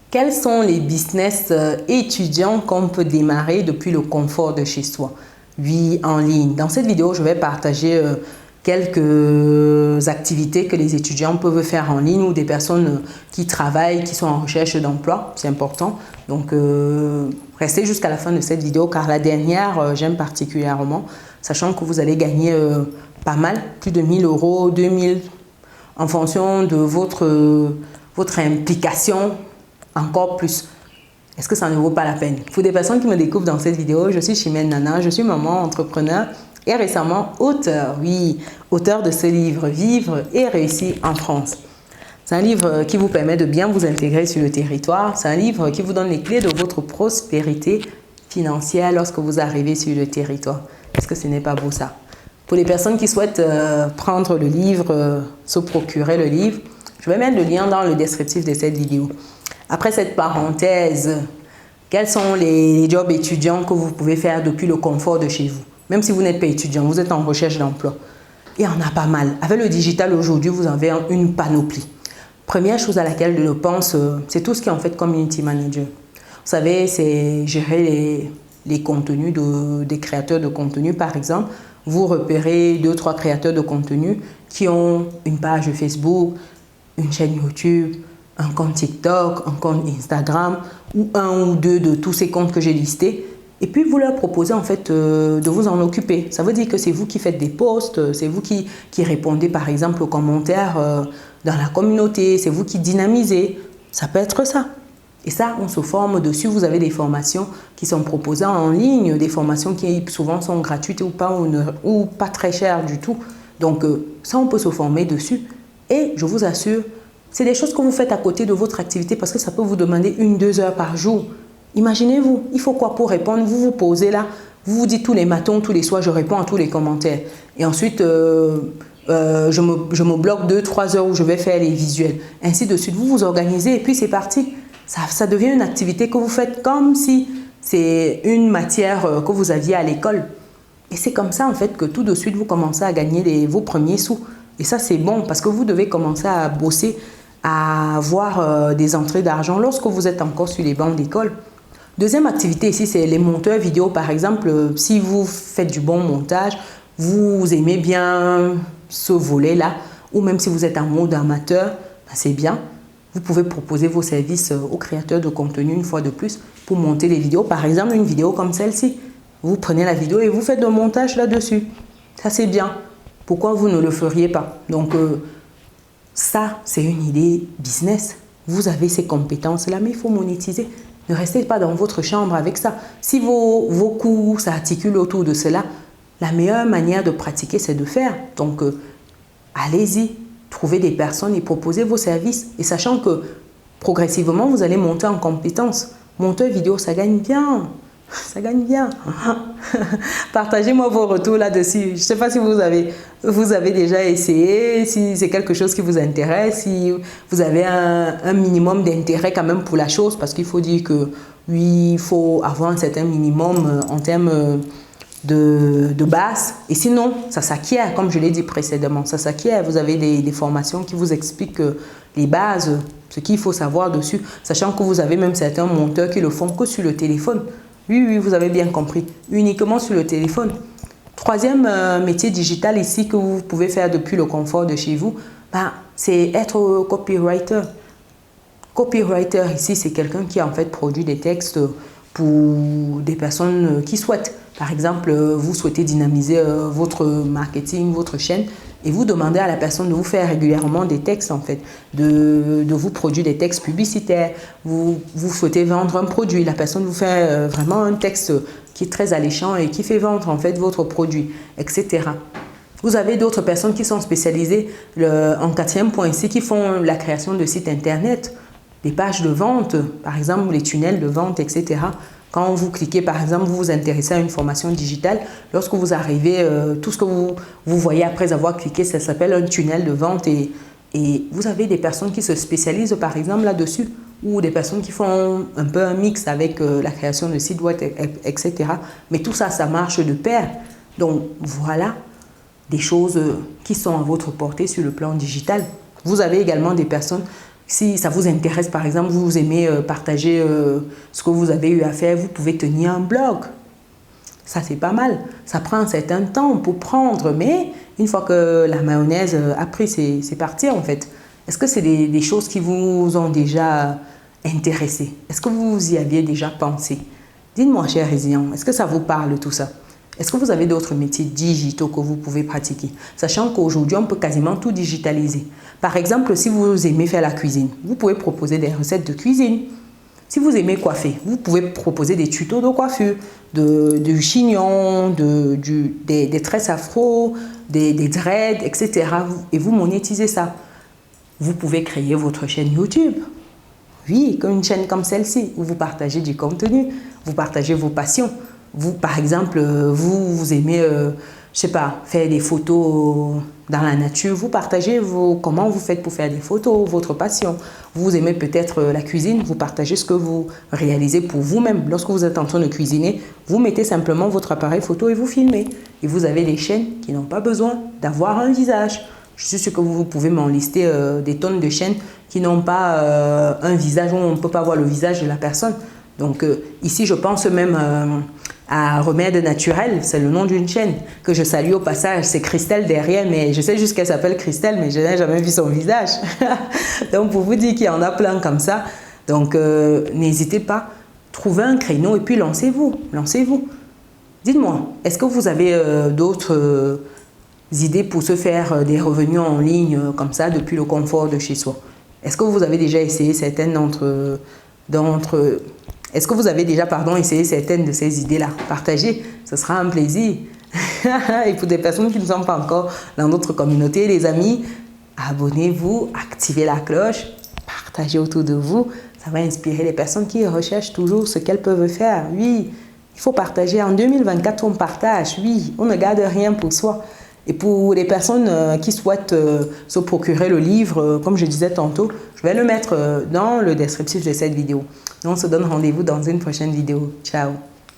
Quels sont les business étudiants qu'on peut démarrer depuis le confort de chez soi? Oui, en ligne. Dans cette vidéo, je vais partager quelques activités que les étudiants peuvent faire en ligne ou des personnes qui travaillent, qui sont en recherche d'emploi. C'est important. Donc, restez jusqu'à la fin de cette vidéo car la dernière, j'aime particulièrement, sachant que vous allez gagner pas mal, plus de 1000 euros, 2000 en fonction de votre implication. Encore plus. Est-ce que ça ne vaut pas la peine? Pour des personnes qui me découvrent dans cette vidéo, je suis Chimène Nana, je suis maman, entrepreneur et récemment auteur. Oui, auteur de ce livre, Vivre et réussir en France. C'est un livre qui vous permet de bien vous intégrer sur le territoire. C'est un livre qui vous donne les clés de votre prospérité financière lorsque vous arrivez sur le territoire. Est-ce que ce n'est pas beau ça? Pour les personnes qui souhaitent prendre le livre, se procurer le livre, je vais mettre le lien dans le descriptif de cette vidéo. Après cette parenthèse, quels sont les jobs étudiants que vous pouvez faire depuis le confort de chez vous? Même si vous n'êtes pas étudiant, vous êtes en recherche d'emploi. Et on a pas mal. Avec le digital aujourd'hui, vous avez une panoplie. Première chose à laquelle je pense, c'est tout ce qui est en fait community manager. Vous savez, c'est gérer les contenus des créateurs de contenu. Par exemple, vous repérez 2-3 créateurs de contenu qui ont une page Facebook, une chaîne YouTube, un compte TikTok, un compte Instagram ou un ou deux de tous ces comptes que j'ai listés. Et puis, vous leur proposez en fait de vous en occuper. Ça veut dire que c'est vous qui faites des posts, c'est vous qui répondez par exemple aux commentaires dans la communauté, c'est vous qui dynamisez. Ça peut être ça. Et ça, on se forme dessus. Vous avez des formations qui sont proposées en ligne, des formations qui souvent sont gratuites ou pas très chères du tout. Donc, ça, on peut se former dessus. Et je vous assure, c'est des choses que vous faites à côté de votre activité parce que ça peut vous demander 1-2 heures par jour. Imaginez-vous, il faut quoi pour répondre? Vous vous posez là, vous vous dites tous les matins, tous les soirs, je réponds à tous les commentaires. Et ensuite, je me bloque 2-3 heures où je vais faire les visuels. Ainsi de suite, vous vous organisez et puis c'est parti. Ça devient une activité que vous faites comme si c'est une matière que vous aviez à l'école. Et c'est comme ça en fait que tout de suite, vous commencez à gagner vos premiers sous. Et ça, c'est bon parce que vous devez commencer à bosser, à avoir des entrées d'argent lorsque vous êtes encore sur les bancs d'école. Deuxième activité ici, c'est les monteurs vidéo. Par exemple, si vous faites du bon montage, vous aimez bien ce volet-là, ou même si vous êtes en mode amateur, ben c'est bien. Vous pouvez proposer vos services aux créateurs de contenu une fois de plus pour monter des vidéos. Par exemple, une vidéo comme celle-ci. Vous prenez la vidéo et vous faites le montage là-dessus. Ça, c'est bien. Pourquoi vous ne le feriez pas? Donc, ça, c'est une idée business. Vous avez ces compétences-là, mais il faut monétiser. Ne restez pas dans votre chambre avec ça. Si vos cours s'articulent autour de cela, la meilleure manière de pratiquer, c'est de faire. Donc, allez-y, trouvez des personnes et proposez vos services. Et sachant que progressivement, vous allez monter en compétences. Monteur vidéo, ça gagne bien. Ça gagne bien. Partagez-moi vos retours là-dessus. Je ne sais pas si vous avez déjà essayé, si c'est quelque chose qui vous intéresse, si vous avez un minimum d'intérêt quand même pour la chose, parce qu'il faut dire que oui, il faut avoir un certain minimum en termes de base. Et sinon, ça s'acquiert, comme je l'ai dit précédemment, ça s'acquiert. Vous avez des formations qui vous expliquent les bases, ce qu'il faut savoir dessus, sachant que vous avez même certains monteurs qui le font que sur le téléphone. Oui, vous avez bien compris. Uniquement sur le téléphone. Troisième métier digital ici que vous pouvez faire depuis le confort de chez vous, c'est être copywriter. Copywriter ici, c'est quelqu'un qui en fait produit des textes pour des personnes qui souhaitent. Par exemple, vous souhaitez dynamiser votre marketing, votre chaîne, et vous demandez à la personne de vous faire régulièrement des textes, en fait, de vous produire des textes publicitaires. Vous souhaitez vendre un produit, la personne vous fait vraiment un texte qui est très alléchant et qui fait vendre, en fait, votre produit, etc. Vous avez d'autres personnes qui sont spécialisées en 4e point ici, qui font la création de sites internet, des pages de vente, par exemple, les tunnels de vente, etc. Quand vous cliquez, par exemple, vous vous intéressez à une formation digitale, lorsque vous arrivez, tout ce que vous voyez après avoir cliqué, ça s'appelle un tunnel de vente et vous avez des personnes qui se spécialisent, par exemple, là-dessus ou des personnes qui font un peu un mix avec la création de sites web, etc. Mais tout ça, ça marche de pair. Donc, voilà des choses qui sont à votre portée sur le plan digital. Vous avez également des personnes Si ça vous intéresse, par exemple, vous aimez partager ce que vous avez eu à faire, vous pouvez tenir un blog. Ça, c'est pas mal. Ça prend un certain temps pour prendre, mais une fois que la mayonnaise a pris, c'est parti en fait. Est-ce que c'est des choses qui vous ont déjà intéressé? Est-ce que vous y aviez déjà pensé? Dites-moi, cher résident, est-ce que ça vous parle tout ça? Est-ce que vous avez d'autres métiers digitaux que vous pouvez pratiquer? Sachant qu'aujourd'hui, on peut quasiment tout digitaliser. Par exemple, si vous aimez faire la cuisine, vous pouvez proposer des recettes de cuisine. Si vous aimez coiffer, vous pouvez proposer des tutos de coiffure, du chignon, des tresses afro, des dreads, etc. Et vous monétisez ça. Vous pouvez créer votre chaîne YouTube. Oui, comme une chaîne comme celle-ci, où vous partagez du contenu, vous partagez vos passions. Vous, par exemple, vous aimez, je sais pas, faire des photos dans la nature. Vous partagez comment vous faites pour faire des photos, votre passion. Vous aimez peut-être la cuisine, vous partagez ce que vous réalisez pour vous-même. Lorsque vous êtes en train de cuisiner, vous mettez simplement votre appareil photo et vous filmez. Et vous avez des chaînes qui n'ont pas besoin d'avoir un visage. Je suis sûre que vous pouvez m'en lister des tonnes de chaînes qui n'ont pas un visage, où on ne peut pas voir le visage de la personne. Donc ici, je pense même à Remède Naturel, c'est le nom d'une chaîne que je salue au passage. C'est Christelle derrière, mais je sais juste qu'elle s'appelle Christelle, mais je n'ai jamais vu son visage. Donc pour vous dire qu'il y en a plein comme ça, donc n'hésitez pas, trouvez un créneau et puis lancez-vous, lancez-vous. Dites-moi, est-ce que vous avez d'autres idées pour se faire des revenus en ligne comme ça depuis le confort de chez soi? Est-ce que vous avez déjà essayé certaines Est-ce que vous avez déjà, essayé certaines de ces idées-là? Partagez, ce sera un plaisir. Et pour des personnes qui ne sont pas encore dans notre communauté, les amis, abonnez-vous, activez la cloche, partagez autour de vous. Ça va inspirer les personnes qui recherchent toujours ce qu'elles peuvent faire. Oui, il faut partager. En 2024, on partage. Oui, on ne garde rien pour soi. Et pour les personnes qui souhaitent se procurer le livre, comme je disais tantôt, je vais le mettre dans le descriptif de cette vidéo. On se donne rendez-vous dans une prochaine vidéo. Ciao!